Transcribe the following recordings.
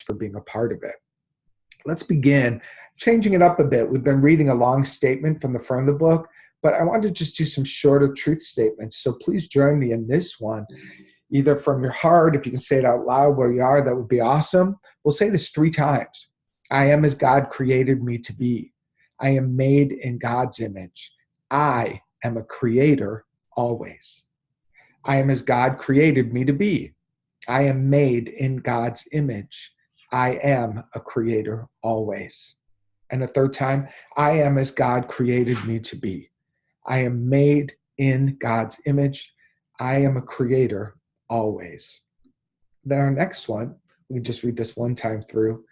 for being a part of it. Let's begin changing it up a bit. We've been reading a long statement from the front of the book, but I want to just do some shorter truth statements. So please join me in this one, either from your heart. If you can say it out loud where you are, that would be awesome. We'll say this 3 times. I am as God created me to be. I am made in God's image. I am a creator always. I am as God created me to be. I am made in God's image. I am a creator always. And a 3rd time, I am as God created me to be. I am made in God's image. I am a creator always. Then our next one, we can just read this one time through.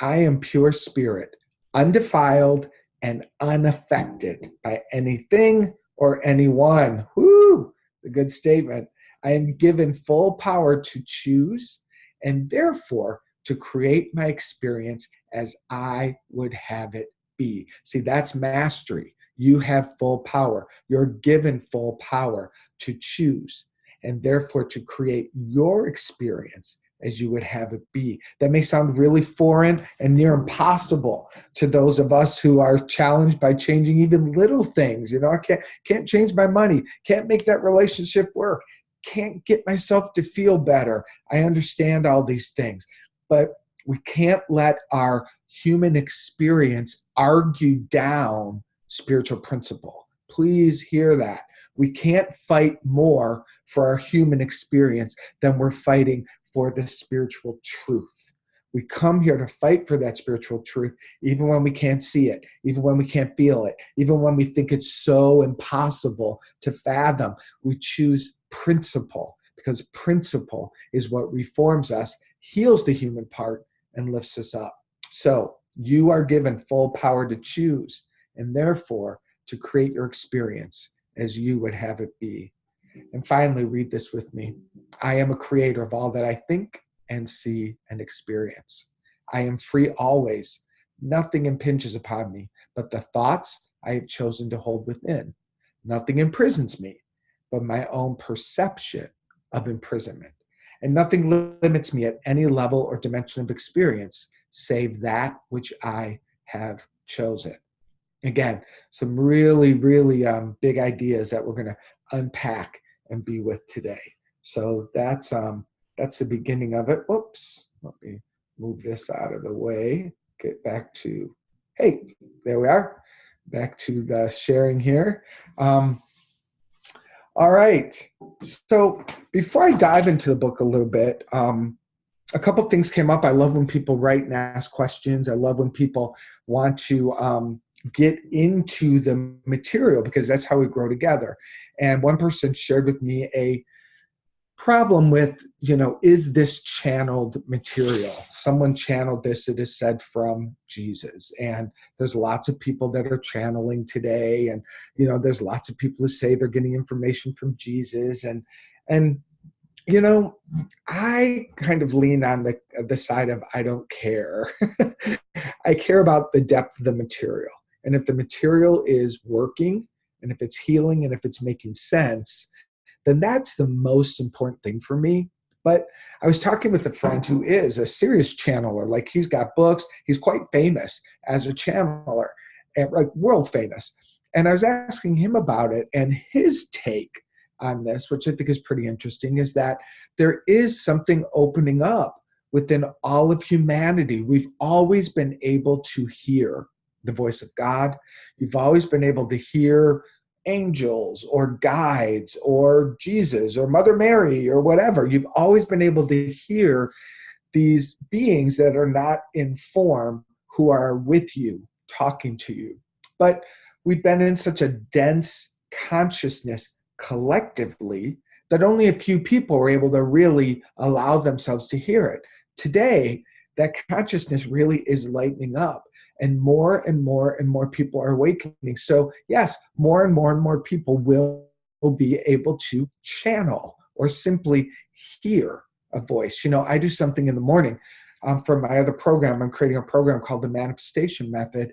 I am pure spirit, undefiled and unaffected by anything or anyone. Woo! A good statement. I am given full power to choose and therefore to create my experience as I would have it be. See, that's mastery. You have full power. You're given full power to choose and therefore to create your experience as you would have it be. That may sound really foreign and near impossible to those of us who are challenged by changing even little things. You know, I can't change my money, can't make that relationship work, can't get myself to feel better. I understand all these things, but we can't let our human experience argue down spiritual principle. Please hear that. We can't fight more for our human experience than we're fighting for the spiritual truth. We come here to fight for that spiritual truth, even when we can't see it, even when we can't feel it, even when we think it's so impossible to fathom. We choose principle, because principle is what reforms us, heals the human part, and lifts us up. So you are given full power to choose, and therefore to create your experience as you would have it be. And finally, read this with me. I am a creator of all that I think and see and experience. I am free always. Nothing impinges upon me but the thoughts I have chosen to hold within. Nothing imprisons me but my own perception of imprisonment. And nothing limits me at any level or dimension of experience save that which I have chosen. Again, some really, really big ideas that we're going to unpack and be with today. So that's the beginning of it. Oops, let me move this out of the way. Get back to, hey, there we are. Back to the sharing here. All right. So before I dive into the book a little bit, a couple things came up. I love when people write and ask questions. I love when people want to get into the material, because that's how we grow together. And one person shared with me a problem with, is this channeled material? Someone channeled this, it is said, from Jesus. And there's lots of people that are channeling today. And, there's lots of people who say they're getting information from Jesus. And I kind of lean on the side of I don't care. I care about the depth of the material. And if the material is working, and if it's healing, and if it's making sense, then that's the most important thing for me. But I was talking with a friend who is a serious channeler. Like, he's got books. He's quite famous as a channeler, and like world famous. And I was asking him about it, and his take on this, which I think is pretty interesting, is that there is something opening up within all of humanity. We've always been able to hear the voice of God. You've always been able to hear angels or guides or Jesus or Mother Mary or whatever. You've always been able to hear these beings that are not in form, who are with you, talking to you. But we've been in such a dense consciousness collectively that only a few people were able to really allow themselves to hear it. Today, that consciousness really is lightening up, and more and more people are awakening. So yes, more and more people will be able to channel or simply hear a voice. I do something in the morning for my other program. I'm creating a program called the Manifestation Method.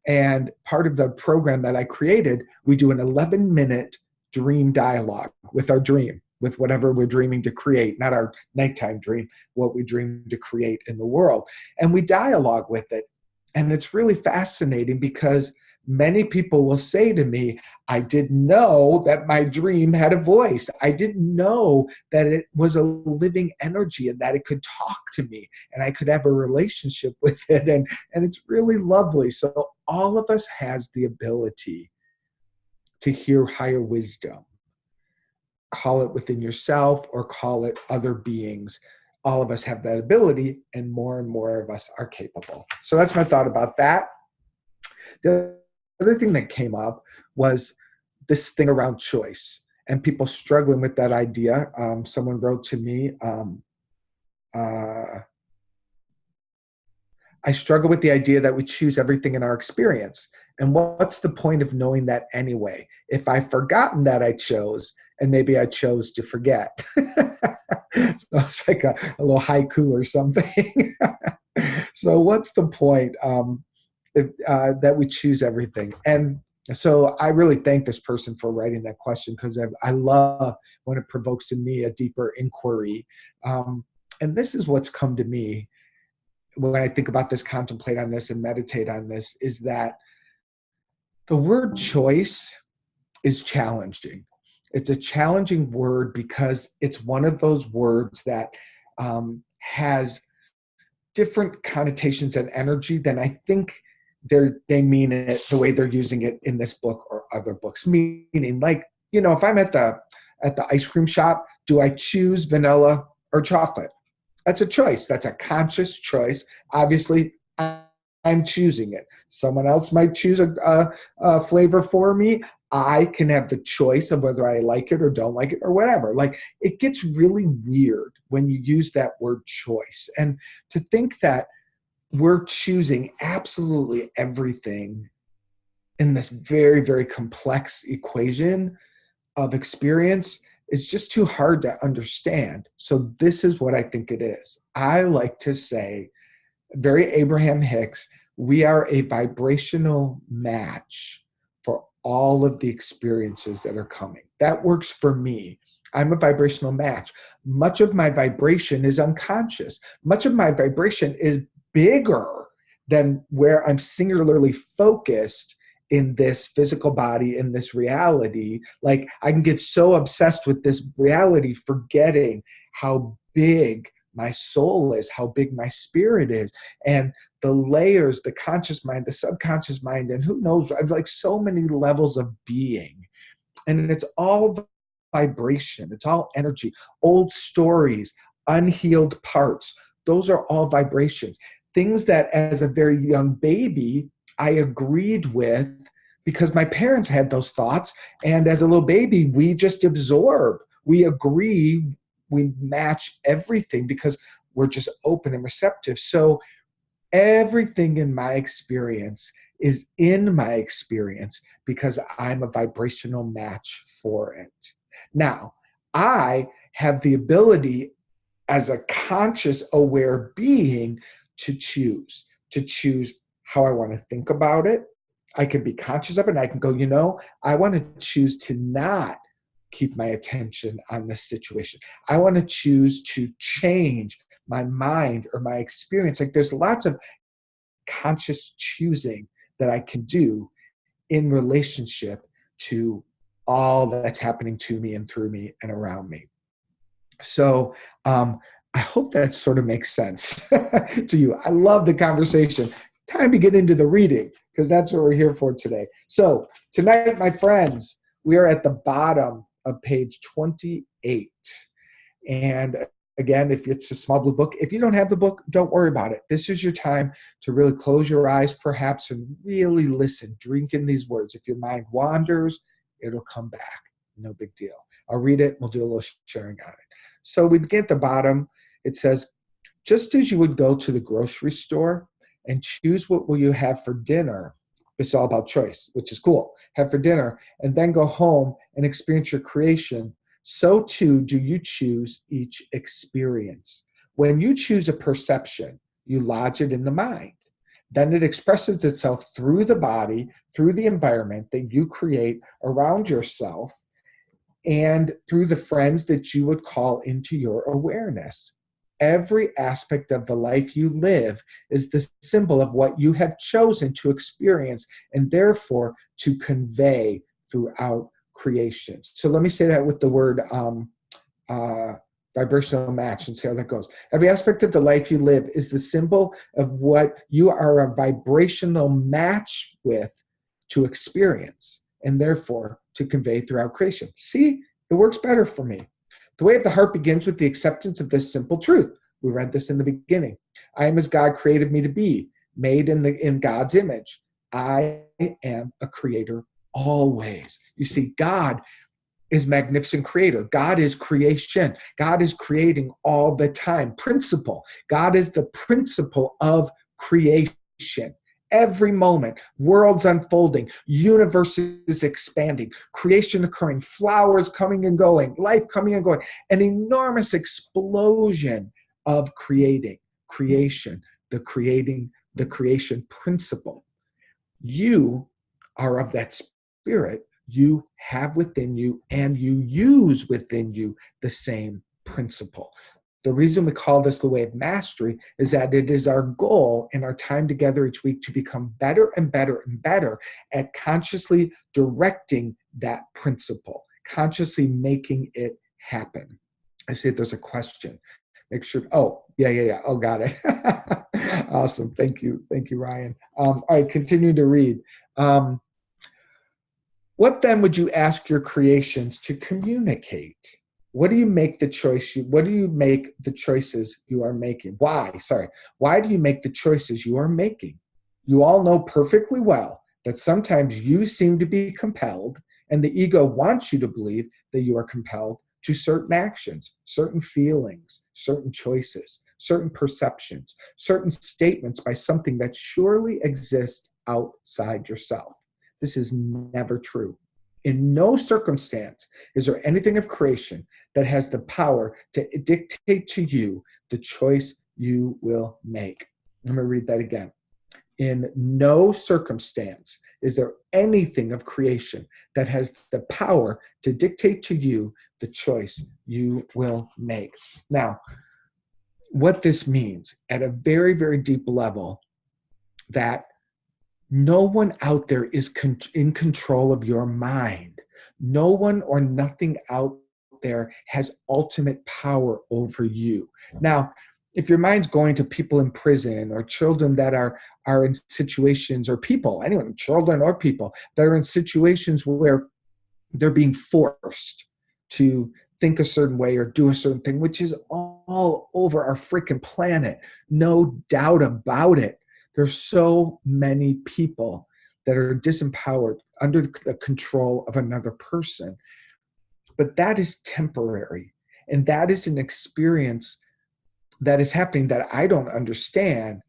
And part of the program that I created, we do an 11-minute dream dialogue with our dream. with whatever we're dreaming to create, not our nighttime dream, what we dream to create in the world. And we dialogue with it. And it's really fascinating because many people will say to me, I didn't know that my dream had a voice. I didn't know that it was a living energy and that it could talk to me and I could have a relationship with it. And it's really lovely. So all of us has the ability to hear higher wisdom. Call it within yourself or call it other beings. All of us have that ability, and more of us are capable. So that's my thought about that. The other thing that came up was this thing around choice and people struggling with that idea. Someone wrote to me, I struggle with the idea that we choose everything in our experience. And what's the point of knowing that anyway? If I've forgotten that I chose, and maybe I chose to forget. So it's like a little haiku or something. So what's the point that we choose everything? And so I really thank this person for writing that question, because I love when it provokes in me a deeper inquiry. And this is what's come to me when I think about this, contemplate on this, and meditate on this, is that the word choice is challenging. It's a challenging word because it's one of those words that has different connotations and energy than I think they mean it the way they're using it in this book or other books. Meaning, like, if I'm at the ice cream shop, do I choose vanilla or chocolate? That's a choice. That's a conscious choice. Obviously, I'm choosing it. Someone else might choose a flavor for me. I can have the choice of whether I like it or don't like it or whatever. Like, it gets really weird when you use that word choice. And to think that we're choosing absolutely everything in this very, very complex equation of experience is just too hard to understand. So this is what I think it is. I like to say, very Abraham Hicks, we are a vibrational match for all of the experiences that are coming. That works for me. I'm a vibrational match. Much of my vibration is unconscious. Much of my vibration is bigger than where I'm singularly focused in this physical body, in this reality. Like, I can get so obsessed with this reality, forgetting how big my soul is, how big my spirit is, and the layers, the conscious mind, the subconscious mind, and who knows, I've like so many levels of being. And it's all vibration, it's all energy, old stories, unhealed parts. Those are all vibrations. Things that as a very young baby, I agreed with because my parents had those thoughts. And as a little baby, we just absorb, we agree, we match everything because we're just open and receptive. So everything in my experience is in my experience because I'm a vibrational match for it. Now, I have the ability as a conscious, aware being to choose how I want to think about it. I can be conscious of it, and I can go, I want to choose to not keep my attention on this situation. I want to choose to change my mind or my experience. Like, there's lots of conscious choosing that I can do in relationship to all that's happening to me and through me and around me. So I hope that sort of makes sense to you. I love the conversation. Time to get into the reading, because that's what we're here for today. So tonight, my friends, we are at the bottom of page 28. And again, if it's a small blue book, if you don't have the book, don't worry about it. This is your time to really close your eyes, perhaps, and really listen, drink in these words. If your mind wanders, it'll come back. No big deal. I'll read it. We'll do a little sharing on it. So we begin at the bottom. It says, just as you would go to the grocery store and choose what will you have for dinner. It's all about choice, which is cool. Have for dinner, and then go home and experience your creation. So too do you choose each experience. When you choose a perception, you lodge it in the mind. Then it expresses itself through the body, through the environment that you create around yourself, and through the friends that you would call into your awareness. Every aspect of the life you live is the symbol of what you have chosen to experience and therefore to convey throughout creation. So let me say that with the word vibrational match and see how that goes. Every aspect of the life you live is the symbol of what you are a vibrational match with to experience and therefore to convey throughout creation. See, it works better for me. The way of the heart begins with the acceptance of this simple truth. We read this in the beginning. I am as God created me to be, made in God's image. I am a creator always. You see, God is magnificent creator. God is creation. God is creating all the time. Principle. God is the principle of creation. Every moment, worlds unfolding, universes expanding, creation occurring, flowers coming and going, life coming and going, an enormous explosion of creation, the creation principle. You are of that spirit. You have within you and you use within you the same principle. The reason we call this the way of mastery is that it is our goal in our time together each week to become better and better and better at consciously directing that principle, consciously making it happen. I see there's a question. Make sure. Oh, yeah. Oh, got it. Awesome. Thank you, Ryan. All right, continue to read. What then would you ask your creations to communicate? What do you make the choices you are making? Why? Why do you make the choices you are making? You all know perfectly well that sometimes you seem to be compelled, and the ego wants you to believe that you are compelled to certain actions, certain feelings, certain choices, certain perceptions, certain statements by something that surely exists outside yourself. This is never true. In no circumstance is there anything of creation that has the power to dictate to you the choice you will make. Let me read that again. In no circumstance is there anything of creation that has the power to dictate to you the choice you will make. Now, what this means at a very, very deep level, that no one out there is in control of your mind. No one or nothing out there has ultimate power over you. Now, if your mind's going to people in prison or children that are in situations, or people, anyone, children or people that are in situations where they're being forced to think a certain way or do a certain thing, which is all over our freaking planet, no doubt about it. There's so many people that are disempowered under the control of another person. But that is temporary. And that is an experience that is happening that I don't understand.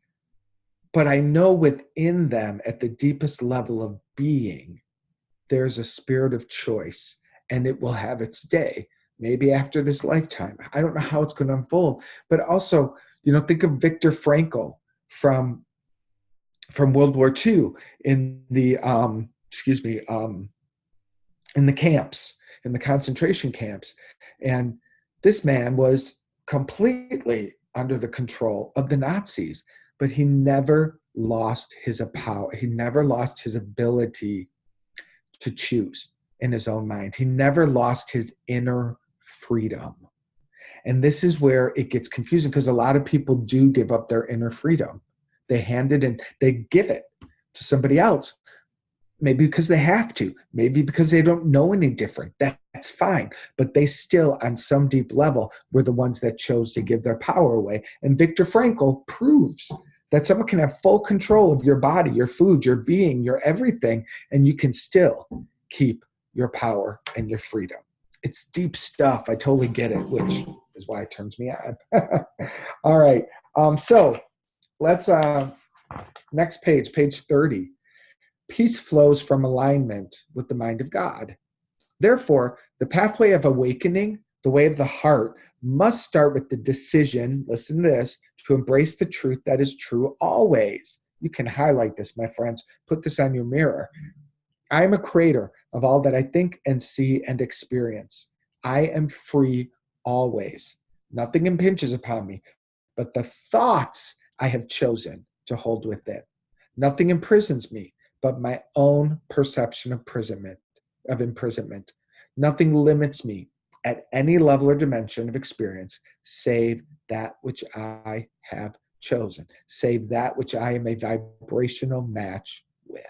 But I know within them, at the deepest level of being, there's a spirit of choice, and it will have its day, maybe after this lifetime. I don't know how it's going to unfold. But also, think of Viktor Frankl from World War II in the in the camps, in the concentration camps. And this man was completely under the control of the Nazis, but he never lost his power. He never lost his ability to choose in his own mind. He never lost his inner freedom. And this is where it gets confusing, because a lot of people do give up their inner freedom. They hand it in, they give it to somebody else. Maybe because they have to, maybe because they don't know any different. That's fine. But they still, on some deep level, were the ones that chose to give their power away. And Viktor Frankl proves that someone can have full control of your body, your food, your being, your everything, and you can still keep your power and your freedom. It's deep stuff. I totally get it, which is why it turns me on. All right. So let's, next page 30. Peace flows from alignment with the mind of God. Therefore, the pathway of awakening, the way of the heart, must start with the decision, listen to this, to embrace the truth that is true always. You can highlight this, my friends. Put this on your mirror. I am a creator of all that I think and see and experience. I am free always. Nothing impinges upon me, but the thoughts I have chosen to hold within. Nothing imprisons me, but my own perception of imprisonment. Nothing limits me at any level or dimension of experience, save that which I have chosen, save that which I am a vibrational match with.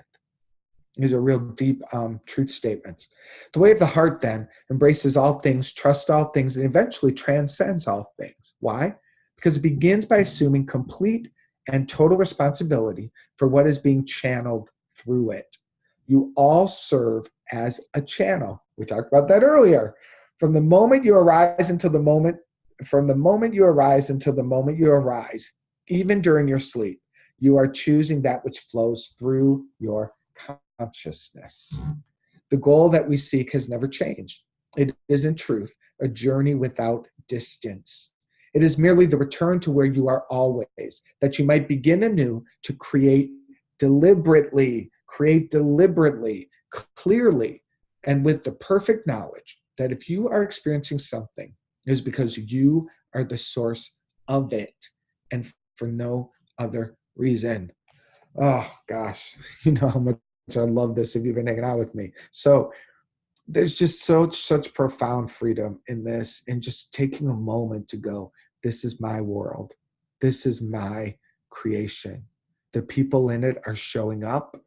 These are real deep truth statements. The way of the heart then embraces all things, trusts all things, and eventually transcends all things. Why? Because it begins by assuming complete and total responsibility for what is being channeled through it. You all serve as a channel. We talked about that earlier. From the moment you arise until the moment, you arise, even during your sleep, you are choosing that which flows through your consciousness. The goal that we seek has never changed. It is, in truth, a journey without distance. It is merely the return to where you are always, that you might begin anew to create deliberately, clearly, and with the perfect knowledge that if you are experiencing something, it is because you are the source of it and for no other reason. Oh, gosh, you know how much I love this if you've been hanging out with me. So there's just such profound freedom in this, and just taking a moment to go, this is my world. This is my creation. The people in it are showing up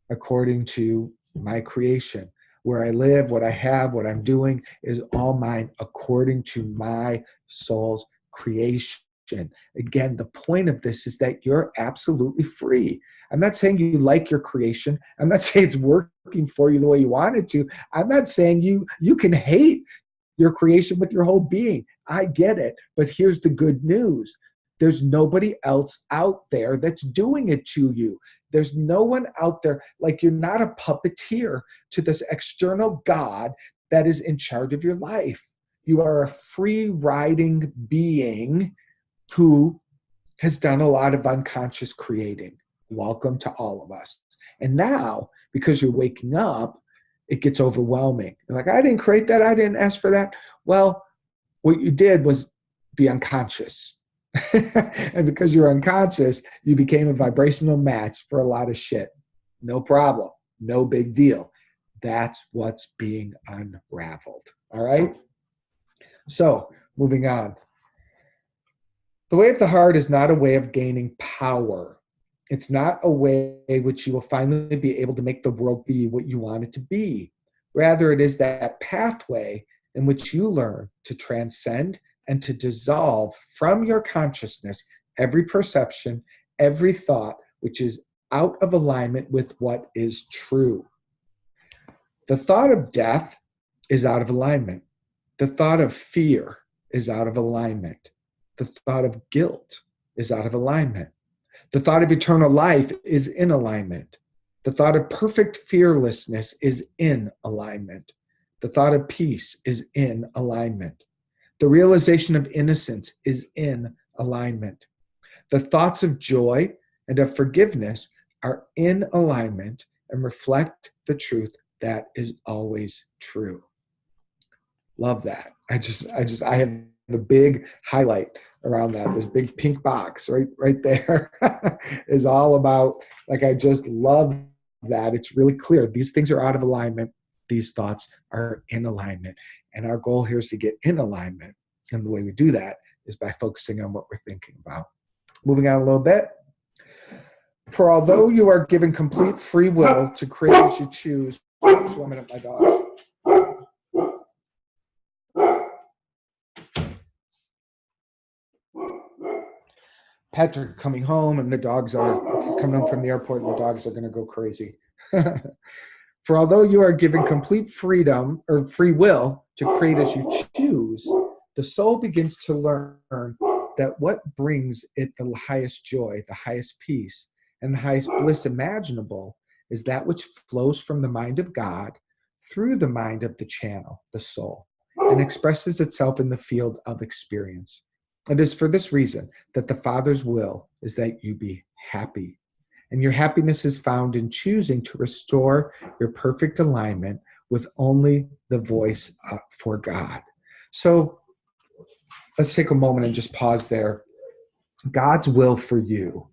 according to my creation. Where I live, what I have, what I'm doing is all mine according to my soul's creation. Again, the point of this is that you're absolutely free. I'm not saying you like your creation. I'm not saying it's working for you the way you want it to. I'm not saying you can hate your creation with your whole being. I get it. But here's the good news. There's nobody else out there that's doing it to you. There's no one out there. Like, you're not a puppeteer to this external God that is in charge of your life. You are a free riding being who has done a lot of unconscious creating. Welcome to all of us. And now, because you're waking up, it gets overwhelming. You're like, I didn't create that. I didn't ask for that. Well, what you did was be unconscious. And because you're unconscious, you became a vibrational match for a lot of shit. No problem. No big deal. That's what's being unraveled. All right? So, moving on. The way of the heart is not a way of gaining power. It's not a way which you will finally be able to make the world be what you want it to be. Rather, it is that pathway in which you learn to transcend and to dissolve from your consciousness every perception, every thought which is out of alignment with what is true. The thought of death is out of alignment. The thought of fear is out of alignment. The thought of guilt is out of alignment. The thought of eternal life is in alignment. The thought of perfect fearlessness is in alignment. The thought of peace is in alignment. The realization of innocence is in alignment. The thoughts of joy and of forgiveness are in alignment and reflect the truth that is always true. Love that. I have a big highlight around that. This big pink box right there is all about, like, I just love that. It's really clear. These things are out of alignment. These thoughts are in alignment. And our goal here is to get in alignment. And the way we do that is by focusing on what we're thinking about. Moving on a little bit. For although you are given complete free will to create as you choose, oops, 1 minute, my dogs. Patrick coming home, and he's coming home from the airport, and the dogs are going to go crazy. For although you are given complete freedom or free will to create as you choose, the soul begins to learn that what brings it the highest joy, the highest peace, and the highest bliss imaginable is that which flows from the mind of God through the mind of the channel, the soul, and expresses itself in the field of experience. It is for this reason that the Father's will is that you be happy. And your happiness is found in choosing to restore your perfect alignment with only the voice for God. So let's take a moment and just pause there. God's will for you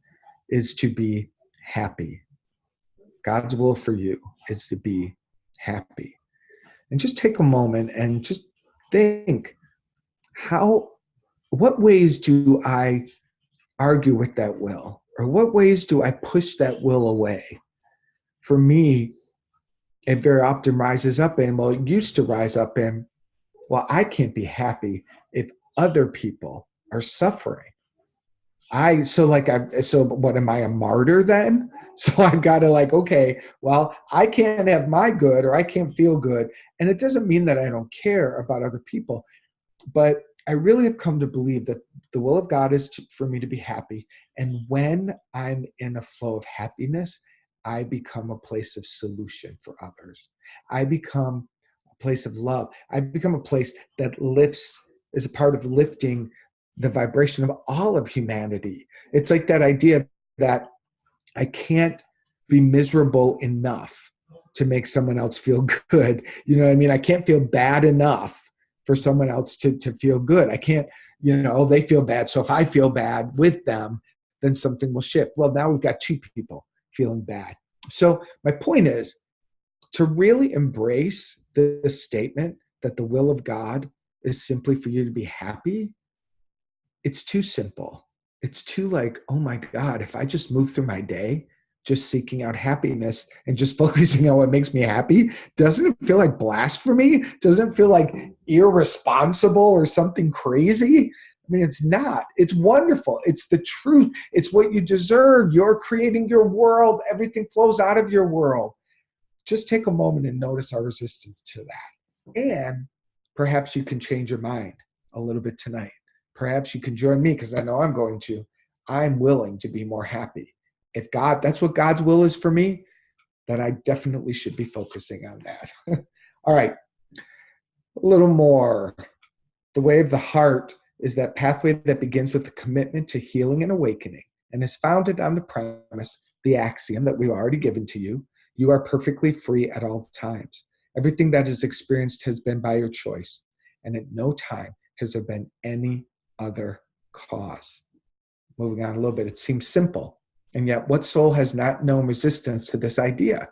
is to be happy. God's will for you is to be happy. And just take a moment and just think, what ways do I argue with that will? Or what ways do I push that will away? For me, it very often rises up in, well, it used to rise up in, well, I can't be happy if other people are suffering. So what am I, a martyr then? So I've got to okay, well, I can't have my good or I can't feel good. And it doesn't mean that I don't care about other people, but I really have come to believe that the will of God is for me to be happy. And when I'm in a flow of happiness, I become a place of solution for others. I become a place of love. I become a place that is a part of lifting the vibration of all of humanity. It's like that idea that I can't be miserable enough to make someone else feel good. You know what I mean? I can't feel bad enough for someone else to feel good. I can't, they feel bad. So if I feel bad with them, then something will shift. Well, now we've got two people feeling bad. So my point is to really embrace this statement that the will of God is simply for you to be happy. It's too simple. It's too oh my God, if I just move through my day, just seeking out happiness and just focusing on what makes me happy, doesn't it feel like blasphemy? Doesn't it feel like irresponsible or something crazy? I mean, it's not. It's wonderful. It's the truth. It's what you deserve. You're creating your world. Everything flows out of your world. Just take a moment and notice our resistance to that. And perhaps you can change your mind a little bit tonight. Perhaps you can join me, because I know I'm going to. I'm willing to be more happy. If that's what God's will is for me, then I definitely should be focusing on that. All right, a little more. The way of the heart is that pathway that begins with a commitment to healing and awakening and is founded on the premise, the axiom that we've already given to you: you are perfectly free at all times. Everything that is experienced has been by your choice, and at no time has there been any other cause. Moving on a little bit, it seems simple, and yet what soul has not known resistance to this idea?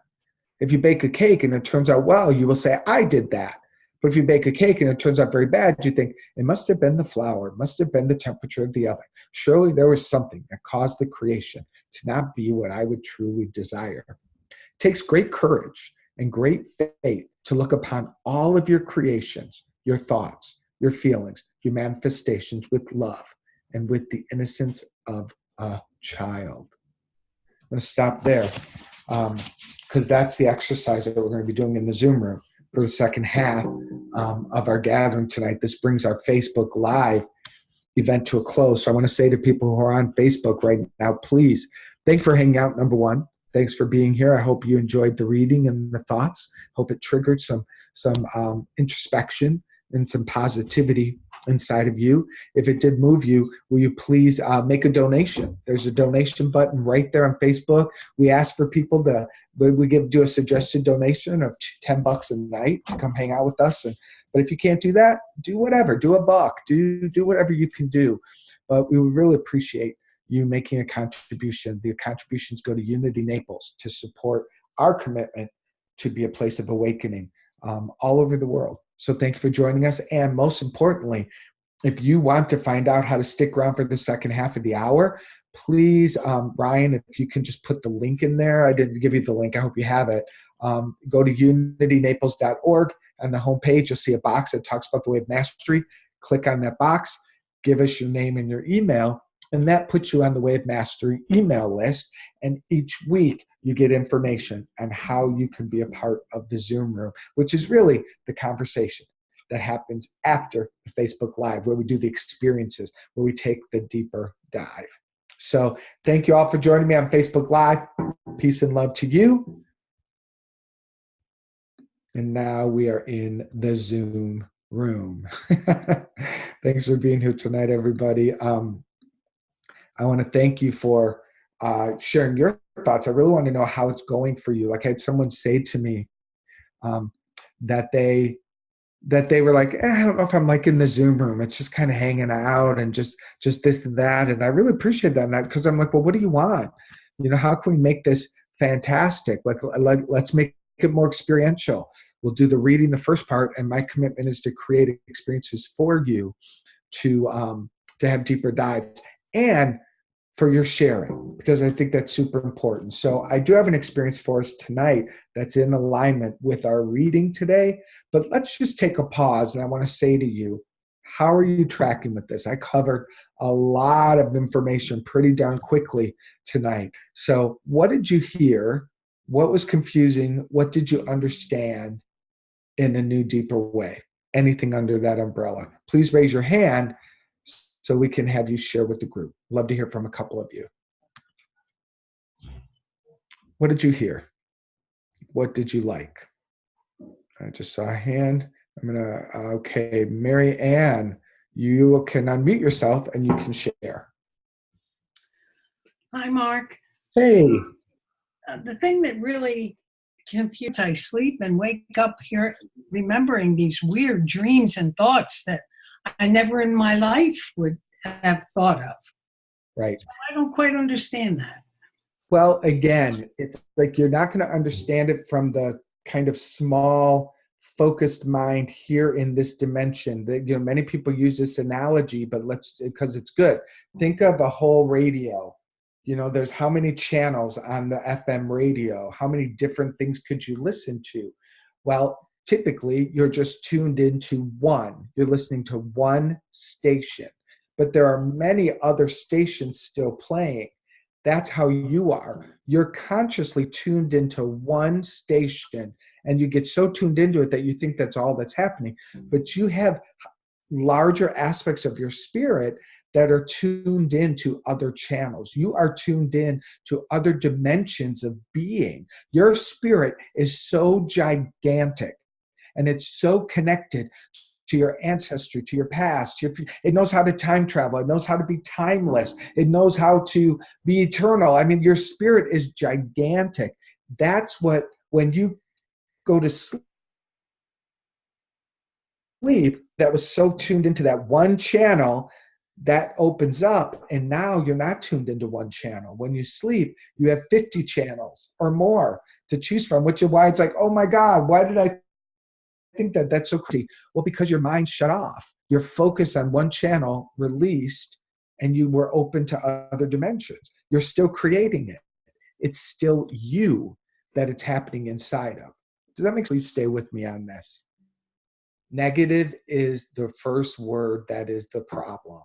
If you bake a cake and it turns out well, you will say, I did that. But if you bake a cake and it turns out very bad, you think, it must have been the flour, it must have been the temperature of the oven. Surely there was something that caused the creation to not be what I would truly desire. It takes great courage and great faith to look upon all of your creations, your thoughts, your feelings, your manifestations with love and with the innocence of a child. I'm going to stop there because that's the exercise that we're going to be doing in the Zoom room for the second half of our gathering tonight. This brings our Facebook Live event to a close. So I want to say to people who are on Facebook right now, please, thanks for hanging out, number one. Thanks for being here. I hope you enjoyed the reading and the thoughts. Hope it triggered some introspection and some positivity inside of you. If it did move you, will you please make a donation? There's a donation button right there on Facebook. We ask for people do a suggested donation of $10 a night to come hang out with us. But if you can't do that, do whatever. Do $1. Do whatever you can do. But we would really appreciate you making a contribution. The contributions go to Unity Naples to support our commitment to be a place of awakening all over the world. So thank you for joining us. And most importantly, if you want to find out how to stick around for the second half of the hour, please, Ryan, if you can just put the link in there. I didn't give you the link. I hope you have it. Go to unitynaples.org. On the homepage, you'll see a box that talks about the way of mastery. Click on that box, give us your name and your email, and that puts you on the Way of Mastery email list. And each week you get information on how you can be a part of the Zoom room, which is really the conversation that happens after the Facebook Live, where we do the experiences, where we take the deeper dive. So thank you all for joining me on Facebook Live. Peace and love to you. And now we are in the Zoom room. Thanks for being here tonight, everybody. I want to thank you for sharing your thoughts. I really want to know how it's going for you. Like I had someone say to me um, that they were like, I don't know if I'm like in the Zoom room. It's just kind of hanging out and just this and that. And I really appreciate that because I'm like, well, what do you want? How can we make this fantastic? Let's make it more experiential. We'll do the reading the first part, and my commitment is to create experiences for you to have deeper dives and for your sharing, because I think that's super important. So I do have an experience for us tonight that's in alignment with our reading today, but let's just take a pause. And I want to say to you, how are you tracking with this? I covered a lot of information pretty darn quickly tonight. So what did you hear? What was confusing? What did you understand in a new, deeper way? Anything under that umbrella? Please raise your hand so we can have you share with the group. Love to hear from a couple of you. What did you hear? What did you like? I just saw a hand. Okay, Mary Ann, you can unmute yourself and you can share. Hi, Mark. Hey. The thing that really confused, I sleep and wake up here remembering these weird dreams and thoughts that I never in my life would have thought of. Right. So I don't quite understand that. Well, again, it's like you're not going to understand it from the kind of small, focused mind here in this dimension. Many people use this analogy, but because it's good. Think of a whole radio. There's how many channels on the FM radio? How many different things could you listen to? Well, typically, you're just tuned into one. You're listening to one station, but there are many other stations still playing. That's how you are. You're consciously tuned into one station, and you get so tuned into it that you think that's all that's happening. But you have larger aspects of your spirit that are tuned into other channels. You are tuned in to other dimensions of being. Your spirit is so gigantic, and it's so connected to your ancestry, to your past. It knows how to time travel. It knows how to be timeless. It knows how to be eternal. I mean, your spirit is gigantic. That's what, when you go to sleep, that was so tuned into that one channel, that opens up, and now you're not tuned into one channel. When you sleep, you have 50 channels or more to choose from, which is why it's like, oh my God, why did I think that? That's so crazy. Well, because your mind shut off. Your focus on one channel released, and you were open to other dimensions. You're still creating it. It's still you that it's happening inside of. Does that make sense? Please stay with me on this. Negative is the first word that is the problem,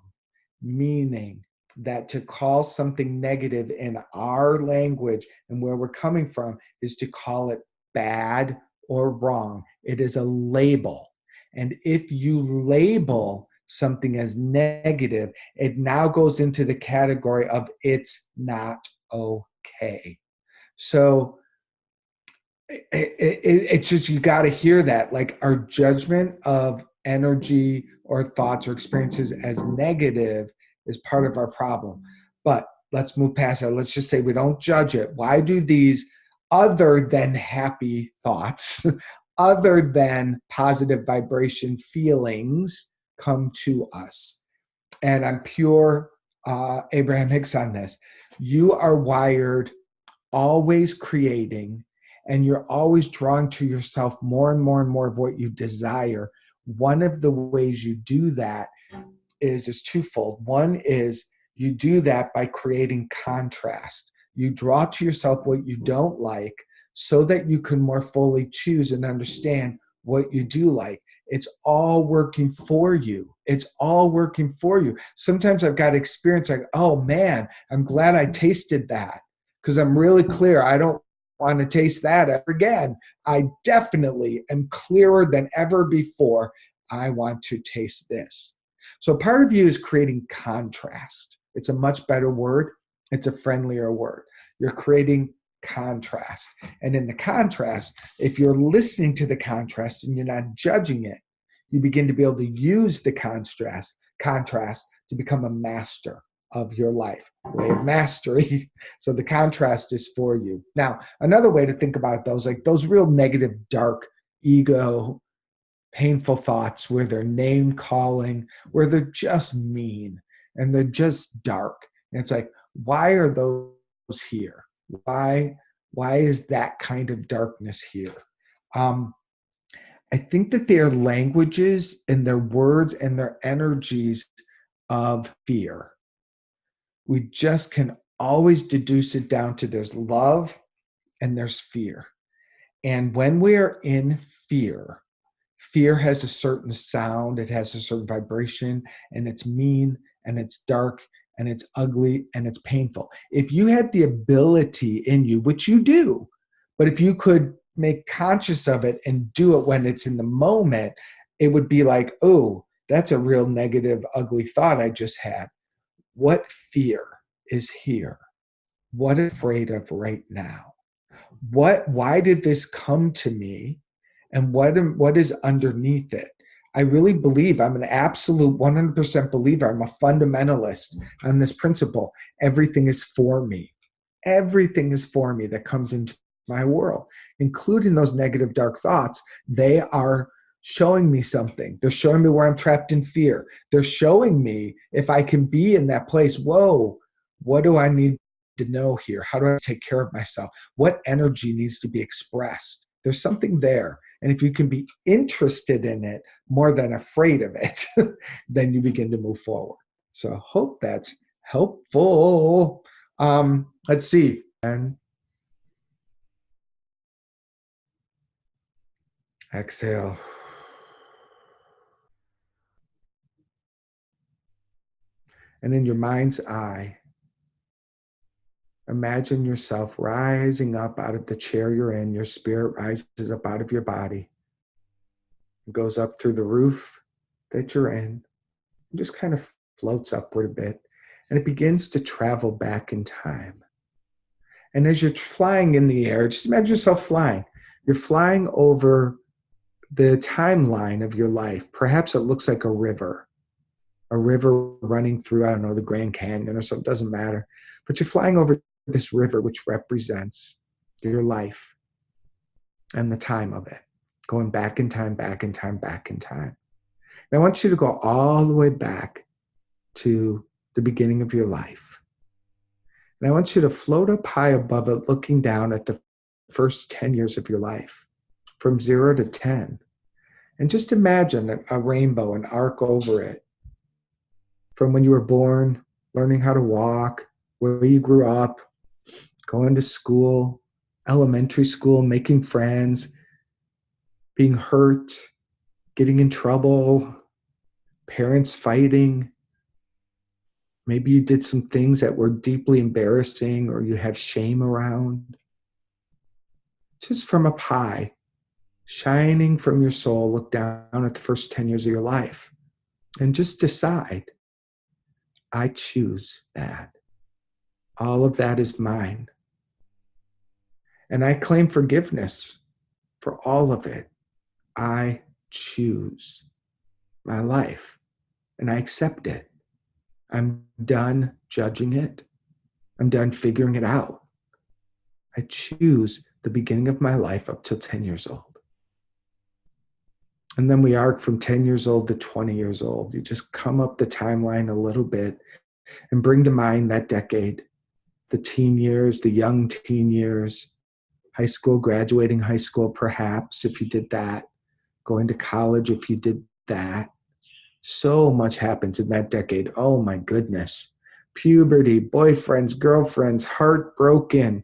meaning that to call something negative in our language and where we're coming from is to call it bad or wrong. It is a label. And if you label something as negative, it now goes into the category of it's not okay. So it's just, you got to hear that. Like, our judgment of energy or thoughts or experiences as negative is part of our problem. But let's move past that. Let's just say we don't judge it. Why do these other than happy thoughts, other than positive vibration feelings come to us? And I'm pure Abraham Hicks on this. You are wired always creating, and you're always drawing to yourself more and more and more of what you desire. One of the ways you do that is twofold. One is you do that by creating contrast. You draw to yourself what you don't like so that you can more fully choose and understand what you do like. It's all working for you. It's all working for you. Sometimes I've got experience like, oh man, I'm glad I tasted that, because I'm really clear. I don't want to taste that ever again. I definitely am clearer than ever before. I want to taste this. So part of you is creating contrast. It's a much better word. It's a friendlier word. You're creating contrast. And in the contrast, if you're listening to the contrast and you're not judging it, you begin to be able to use the contrast to become a master of your life, way of mastery. So the contrast is for you. Now, another way to think about those, like those real negative, dark, ego, painful thoughts where they're name calling, where they're just mean and they're just dark. And it's like, why are those here? Why is that kind of darkness here? I think that they are languages and their words and their energies of fear. We just can always deduce it down to there's love and there's fear. And when we are in fear, fear has a certain sound, it has a certain vibration, and it's mean and it's dark and it's ugly and it's painful. If you had the ability in you, which you do, but if you could make conscious of it and do it when it's in the moment, it would be like, oh, that's a real negative, ugly thought I just had. What fear is here? What am I afraid of right now? Why did this come to me? And what is underneath it? I really believe, I'm an absolute 100% believer. I'm a fundamentalist on this principle. Everything is for me. Everything is for me that comes into my world, including those negative, dark thoughts. They are showing me something. They're showing me where I'm trapped in fear. They're showing me if I can be in that place. Whoa, what do I need to know here? How do I take care of myself? What energy needs to be expressed? There's something there. And if you can be interested in it more than afraid of it, then you begin to move forward. So I hope that's helpful. Let's see. And exhale. And in your mind's eye, imagine yourself rising up out of the chair you're in. Your spirit rises up out of your body. It goes up through the roof that you're in. It just kind of floats upward a bit. And it begins to travel back in time. And as you're flying in the air, just imagine yourself flying. You're flying over the timeline of your life. Perhaps it looks like a river running through, I don't know, the Grand Canyon or something, doesn't matter. But you're flying over this river, which represents your life and the time of it, going back in time, back in time, back in time. And I want you to go all the way back to the beginning of your life. And I want you to float up high above it, looking down at the first 10 years of your life, from 0 to 10. And just imagine a rainbow, an arc over it, from when you were born, learning how to walk, where you grew up, going to school, elementary school, making friends, being hurt, getting in trouble, parents fighting. Maybe you did some things that were deeply embarrassing or you have shame around. Just from up high, shining from your soul, look down at the first 10 years of your life and just decide, I choose that. All of that is mine. And I claim forgiveness for all of it. I choose my life and I accept it. I'm done judging it. I'm done figuring it out. I choose the beginning of my life up till 10 years old. And then we arc from 10 years old to 20 years old. You just come up the timeline a little bit and bring to mind that decade, the teen years, the young teen years, high school, graduating high school, perhaps, if you did that, going to college, if you did that. So much happens in that decade. Oh my goodness. Puberty, boyfriends, girlfriends, heartbroken.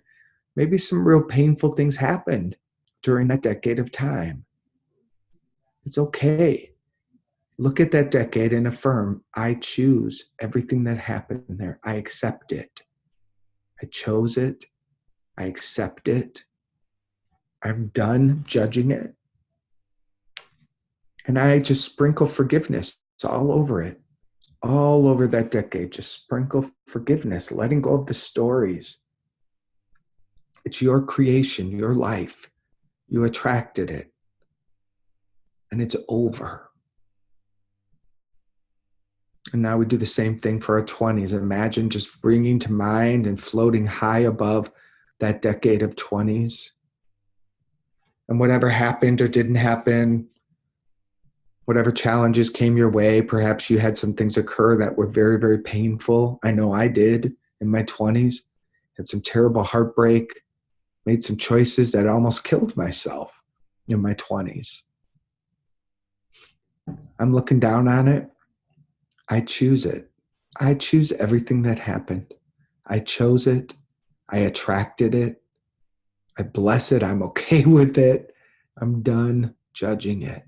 Maybe some real painful things happened during that decade of time. It's okay. Look at that decade and affirm, I choose everything that happened there. I accept it. I chose it. I accept it. I'm done judging it. And I just sprinkle forgiveness all over it. All over that decade, just sprinkle forgiveness, letting go of the stories. It's your creation, your life. You attracted it. And it's over. And now we do the same thing for our 20s. Imagine just bringing to mind and floating high above that decade of 20s. And whatever happened or didn't happen, whatever challenges came your way, perhaps you had some things occur that were very, very painful. I know I did in my 20s. Had some terrible heartbreak, made some choices that almost killed myself in my 20s. I'm looking down on it. I choose it. I choose everything that happened. I chose it. I attracted it. I bless it. I'm okay with it. I'm done judging it.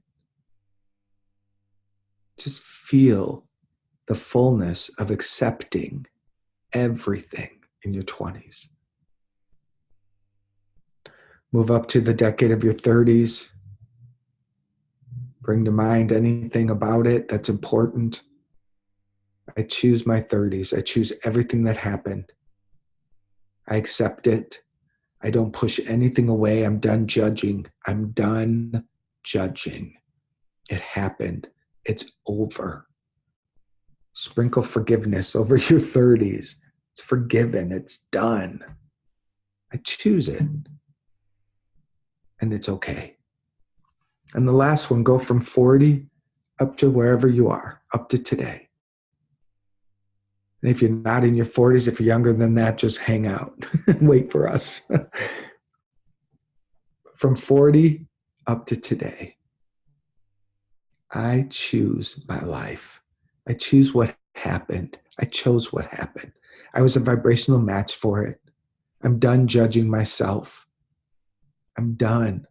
Just feel the fullness of accepting everything in your 20s. Move up to the decade of your 30s. Bring to mind anything about it that's important. I choose my 30s. I choose everything that happened. I accept it. I don't push anything away. I'm done judging. I'm done judging. It happened. It's over. Sprinkle forgiveness over your 30s. It's forgiven. It's done. I choose it. And it's okay. And the last one, go from 40 up to wherever you are, up to today. And if you're not in your 40s, if you're younger than that, just hang out and wait for us. From 40 up to today, I choose my life. I choose what happened. I chose what happened. I was a vibrational match for it. I'm done judging myself. I'm done.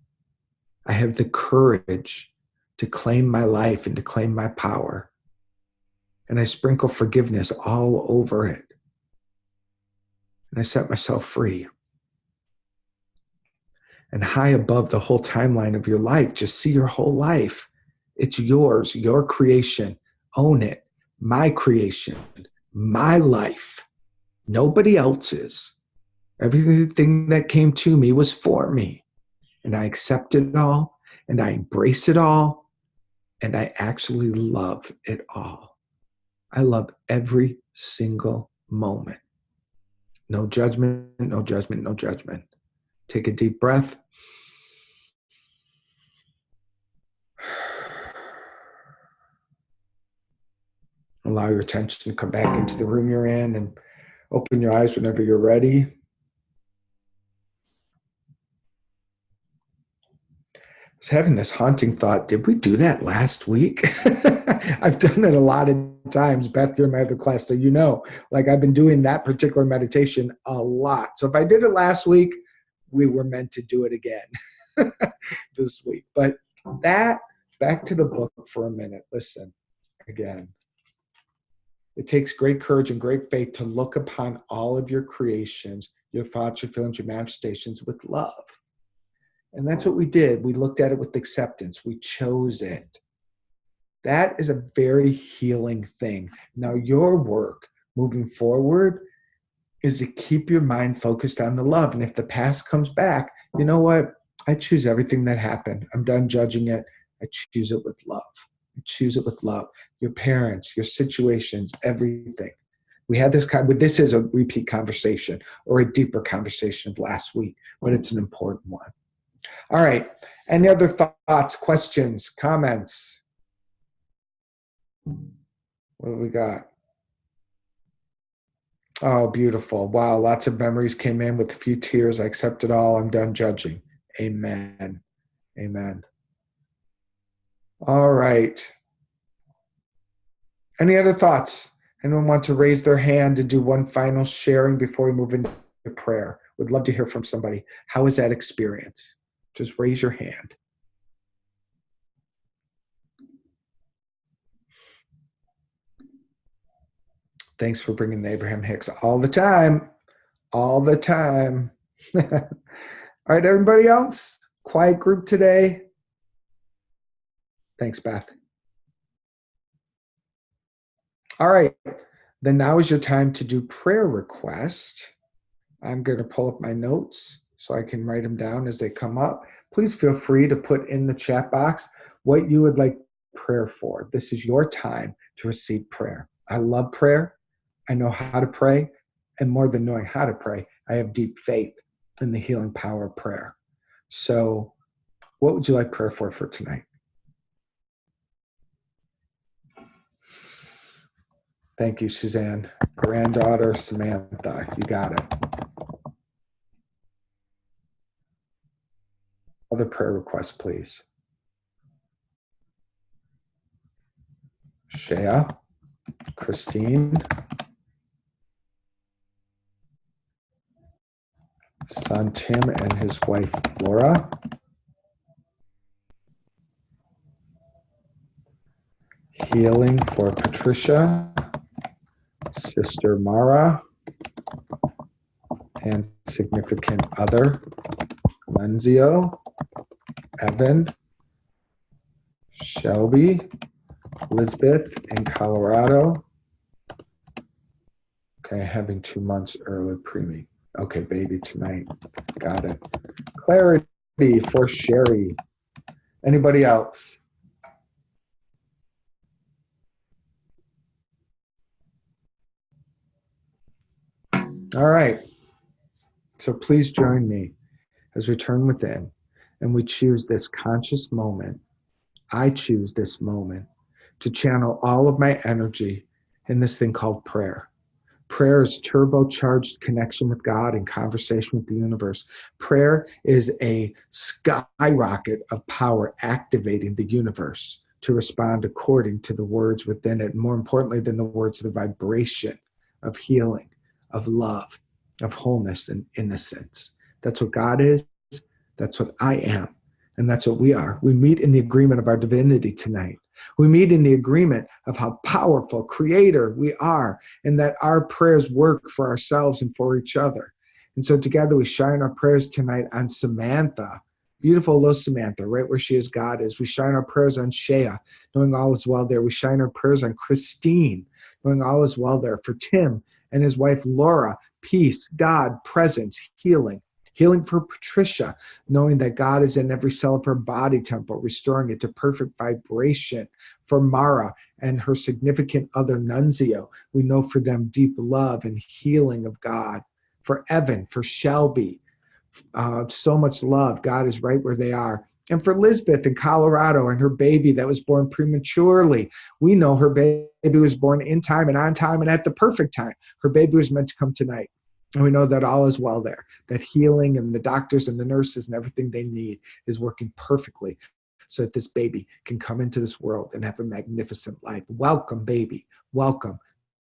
I have the courage to claim my life and to claim my power. And I sprinkle forgiveness all over it. And I set myself free. And high above the whole timeline of your life, just see your whole life. It's yours, your creation. Own it. My creation, my life. Nobody else's. Everything that came to me was for me. And I accept it all, and I embrace it all, and I actually love it all. I love every single moment. No judgment, no judgment, no judgment. Take a deep breath. Allow your attention to come back into the room you're in and open your eyes whenever you're ready. I was having this haunting thought, did we do that last week? I've done it a lot of times. Beth, you're in my other class, so you know, like I've been doing that particular meditation a lot. So if I did it last week, we were meant to do it again this week. But that, back to the book for a minute. Listen, again. It takes great courage and great faith to look upon all of your creations, your thoughts, your feelings, your manifestations with love. And that's what we did. We looked at it with acceptance. We chose it. That is a very healing thing. Now, your work moving forward is to keep your mind focused on the love. And if the past comes back, you know what? I choose everything that happened. I'm done judging it. I choose it with love. I choose it with love. Your parents, your situations, everything. We had this is a repeat conversation or a deeper conversation of last week, but it's an important one. All right. Any other thoughts, questions, comments? What do we got? Oh, beautiful. Wow. Lots of memories came in with a few tears. I accept it all. I'm done judging. Amen. Amen. All right. Any other thoughts? Anyone want to raise their hand to do one final sharing before we move into prayer? Would love to hear from somebody. How was that experience? Just raise your hand. Thanks for bringing the Abraham Hicks all the time. All the time. All right, everybody else? Quiet group today. Thanks, Beth. All right, then now is your time to do prayer requests. I'm going to pull up my notes so I can write them down as they come up. Please feel free to put in the chat box what you would like prayer for. This is your time to receive prayer. I love prayer. I know how to pray. And more than knowing how to pray, I have deep faith in the healing power of prayer. So, what would you like prayer for tonight? Thank you, Suzanne. Granddaughter Samantha, you got it. Other prayer requests, please. Shea, Christine, son Tim and his wife Laura, healing for Patricia, sister Mara, and significant other Lenzio, Evan, Shelby, Elizabeth in Colorado. Okay, having 2 months early preemie. Okay, baby tonight. Got it. Clarity for Sherry. Anybody else? All right. So please join me as we turn within and we choose this conscious moment. I choose this moment to channel all of my energy in this thing called prayer. Prayer is turbocharged connection with God and conversation with the universe. Prayer is a skyrocket of power activating the universe to respond according to the words within it. More importantly than the words, the vibration of healing, of love, of wholeness and innocence. That's what God is. That's what I am. And that's what we are. We meet in the agreement of our divinity tonight. We meet in the agreement of how powerful creator we are and that our prayers work for ourselves and for each other. And so together we shine our prayers tonight on Samantha, beautiful little Samantha, right where she is, God is. We shine our prayers on Shea, knowing all is well there. We shine our prayers on Christine, knowing all is well there. For Tim and his wife Laura, peace, God, presence, healing. Healing for Patricia, knowing that God is in every cell of her body temple, restoring it to perfect vibration. For Mara and her significant other Nunzio, we know for them deep love and healing of God. For Evan, for Shelby, so much love. God is right where they are. And for Lisbeth in Colorado and her baby that was born prematurely, we know her baby was born in time and on time and at the perfect time. Her baby was meant to come tonight. And we know that all is well there, that healing and the doctors and the nurses and everything they need is working perfectly so that this baby can come into this world and have a magnificent life. Welcome, baby. Welcome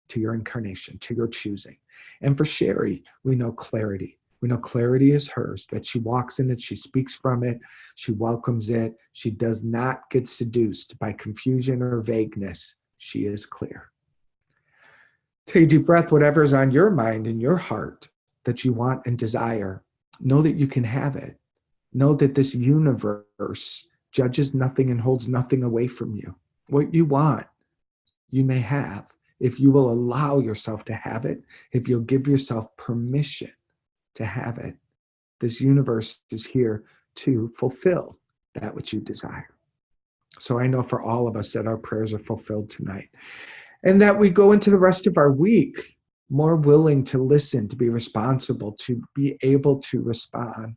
to your incarnation, to your choosing. And for Sherry, we know clarity. We know clarity is hers, that she walks in it, she speaks from it, she welcomes it. She does not get seduced by confusion or vagueness. She is clear. Take a deep breath, whatever is on your mind and your heart that you want and desire. Know that you can have it. Know that this universe judges nothing and holds nothing away from you. What you want, you may have. If you will allow yourself to have it, if you'll give yourself permission to have it, this universe is here to fulfill that which you desire. So I know for all of us that our prayers are fulfilled tonight. And that we go into the rest of our week more willing to listen, to be responsible, to be able to respond,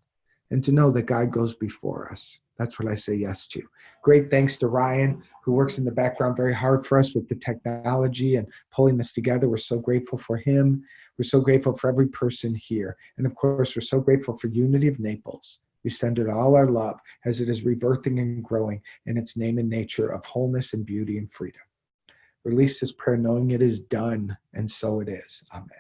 and to know that God goes before us. That's what I say yes to. Great thanks to Ryan, who works in the background very hard for us with the technology and pulling this together. We're so grateful for him. We're so grateful for every person here. And of course, we're so grateful for Unity of Naples. We send it all our love as it is rebirthing and growing in its name and nature of wholeness and beauty and freedom. Release this prayer knowing it is done, and so it is. Amen.